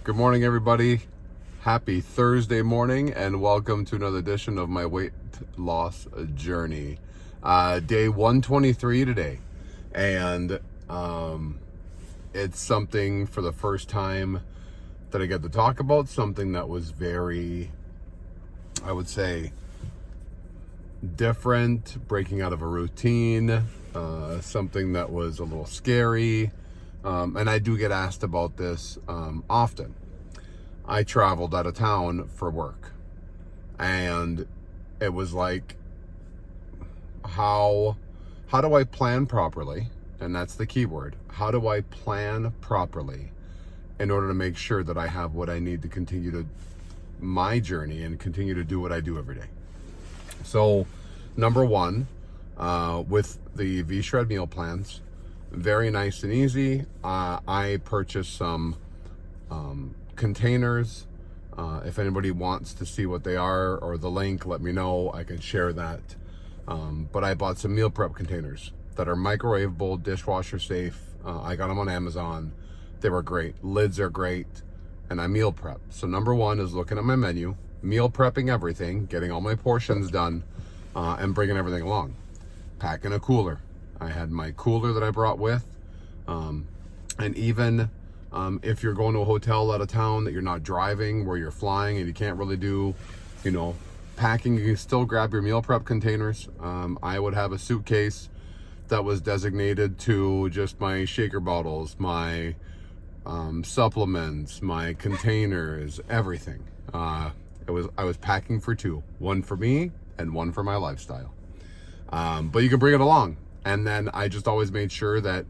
Good morning, everybody. Happy Thursday morning, and welcome to another edition of my weight loss journey. Day 123 today, and it's something for the first time that I get to talk about, something that was very, I would say, different, breaking out of a routine, something that was a little scary. And I do get asked about this often. I traveled out of town for work, and it was like, how do I plan properly? And that's the key word. How do I plan properly in order to make sure that I have what I need to continue to my journey and continue to do what I do every day? So, number one, with the VShred meal plans, very nice and easy. I purchased some containers. If anybody wants to see what they are or the link, let me know. I can share that. But I bought some meal prep containers that are microwavable, dishwasher safe. I got them on Amazon. They were great. Lids are great. And I meal prep. So number one is looking at my menu, meal prepping everything, getting all my portions done, and bringing everything along. Packing a cooler. I had my cooler that I brought with. And even if you're going to a hotel out of town that you're not driving, where you're flying and you can't really do, packing, you can still grab your meal prep containers. I would have a suitcase that was designated to just my shaker bottles, my supplements, my containers, everything. I was packing for two, one for me and one for my lifestyle. But you can bring it along. And then I just always made sure that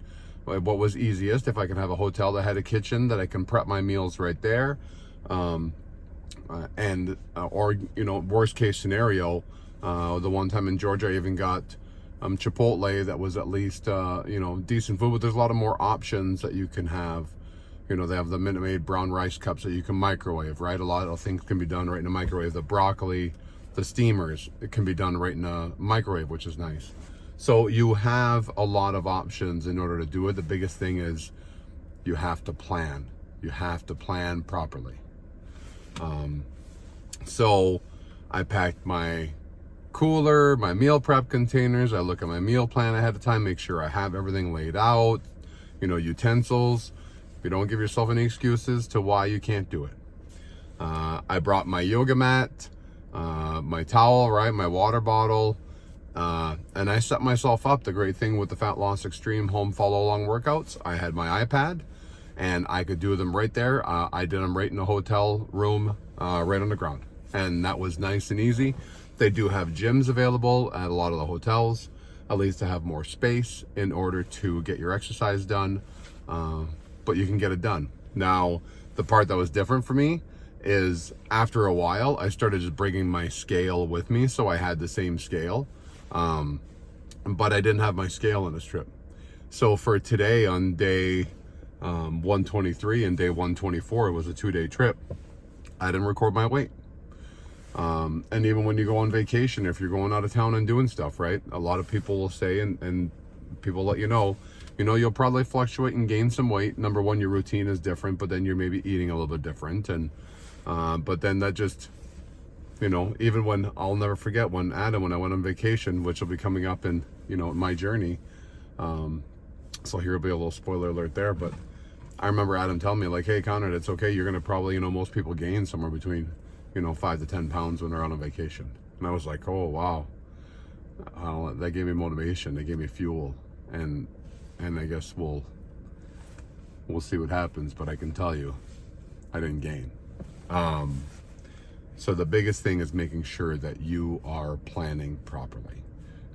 what was easiest, if I can have a hotel that had a kitchen that I can prep my meals right there. Or worst case scenario, the one time in Georgia, I even got Chipotle that was at least, decent food, but there's a lot of more options that you can have. They have the Minute Maid brown rice cups that you can microwave, right? A lot of things can be done right in a microwave. The broccoli, the steamers, it can be done right in a microwave, which is nice. So you have a lot of options in order to do it. The biggest thing is you have to plan. You have to plan properly. So I packed my cooler, my meal prep containers. I look at my meal plan ahead of time, make sure I have everything laid out, utensils. You don't give yourself any excuses to why you can't do it. I brought my yoga mat, my towel, right, my water bottle, and I set myself up. The great thing with the Fat Loss Extreme home follow along workouts, I had my iPad and I could do them right there. I did them right in the hotel room, right on the ground, and that was nice and easy. They do have gyms available at a lot of the hotels, at least to have more space in order to get your exercise done. But you can get it done. Now, the part that was different for me is after a while, I started just bringing my scale with me. So I had the same scale, but I didn't have my scale on this trip. So for today, on day 123 and day 124, it was a 2-day trip. I didn't record my weight. And even when you go on vacation, if you're going out of town and doing stuff, right? A lot of people will say, and people let you know, you'll probably fluctuate and gain some weight. Number one, your routine is different, but then you're maybe eating a little bit different. And, but then that just, even when, I'll never forget when I went on vacation, which will be coming up in, my journey. So here will be a little spoiler alert there, but I remember Adam telling me, like, hey, Conrad, it's okay. You're going to probably, most people gain somewhere between, 5 to 10 pounds when they're on a vacation. And I was like, oh, wow. That gave me motivation. They gave me fuel. And I guess we'll see what happens, but I can tell you, I didn't gain. So the biggest thing is making sure that you are planning properly,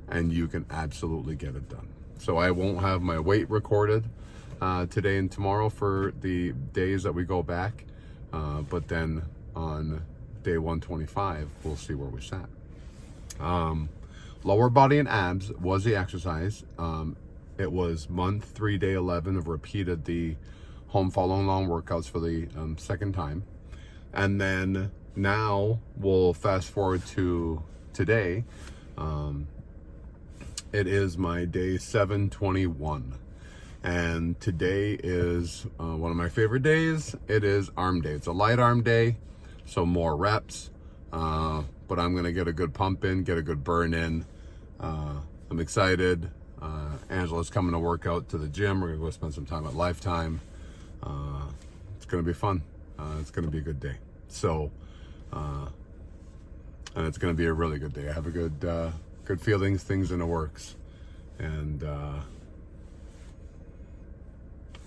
and you can absolutely get it done. So I won't have my weight recorded today and tomorrow for the days that we go back, but then on day 125, we'll see where we sat. Lower body and abs was the exercise. It was month 3, day 11 of repeated the home following along workouts for the second time. And then now we'll fast forward to today. It is my day 721. And today is one of my favorite days. It is arm day. It's a light arm day, so more reps, but I'm gonna get a good pump in, get a good burn in. I'm excited. Angela's coming to work out to the gym. We're gonna go spend some time at Lifetime. It's gonna be fun. It's gonna be a good day. So, and it's gonna be a really good day. I have a good feelings, things in the works, and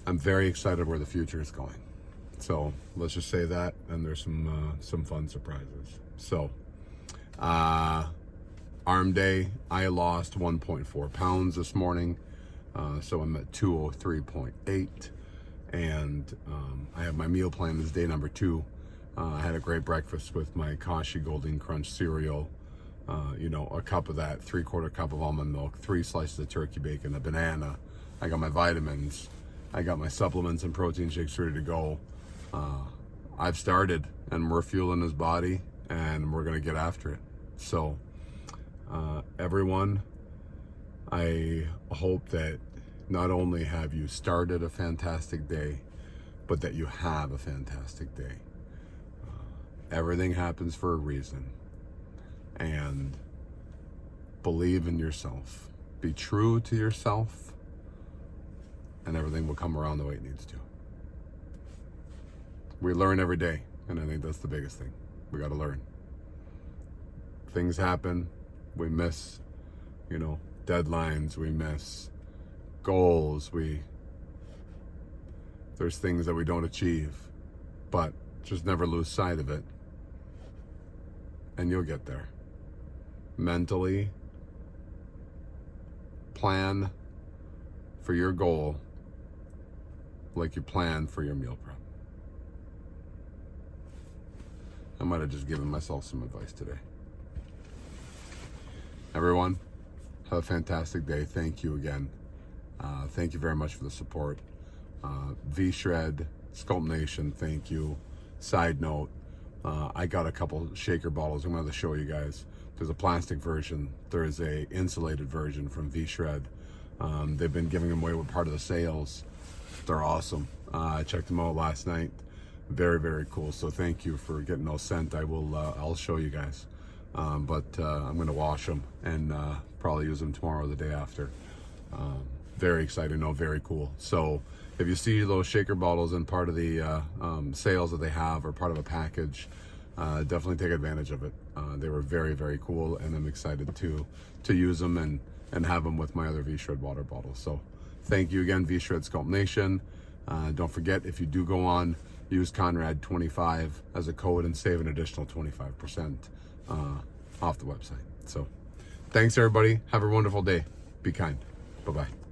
I'm very excited where the future is going. So let's just say that, and there's some fun surprises. So, arm day, I lost 1.4 pounds this morning, so I'm at 203.8, and I have my meal plan. This is day number 2. I had a great breakfast with my Kashi Golden Crunch cereal, a cup of that, 3/4 cup of almond milk, 3 slices of turkey bacon, a banana. I got my vitamins, I got my supplements and protein shakes ready to go. I've started, and we're fueling his body, and we're gonna get after it. So everyone, I hope that not only have you started a fantastic day, but that you have a fantastic day. Everything happens for a reason, and believe in yourself. Be true to yourself, and everything will come around the way it needs to. We learn every day, and I think that's the biggest thing. We got to learn. Things happen. We miss, deadlines. We miss goals. There's things that we don't achieve, but just never lose sight of it, and you'll get there. Mentally plan for your goal like you plan for your meal prep. I might have just given myself some advice today. Everyone, have a fantastic day. Thank you again. Thank you very much for the support. VShred, Sculpt Nation, thank you. Side note, I got a couple shaker bottles I'm going to show you guys. There's a plastic version. There is a insulated version from VShred. They've been giving them away with part of the sales. They're awesome. I checked them out last night. Very, very cool. So thank you for getting those sent. I'll show you guys. But I'm going to wash them and probably use them tomorrow or the day after. Very exciting. Very cool. So if you see those shaker bottles in part of the sales that they have, or part of a package, definitely take advantage of it. They were very, very cool, and I'm excited to use them and have them with my other VShred water bottles. So thank you again, VShred Sculpt Nation. Don't forget, if you do go on, use Conrad25 as a code and save an additional 25% off the website. So thanks, everybody. Have a wonderful day. Be kind. Bye-bye.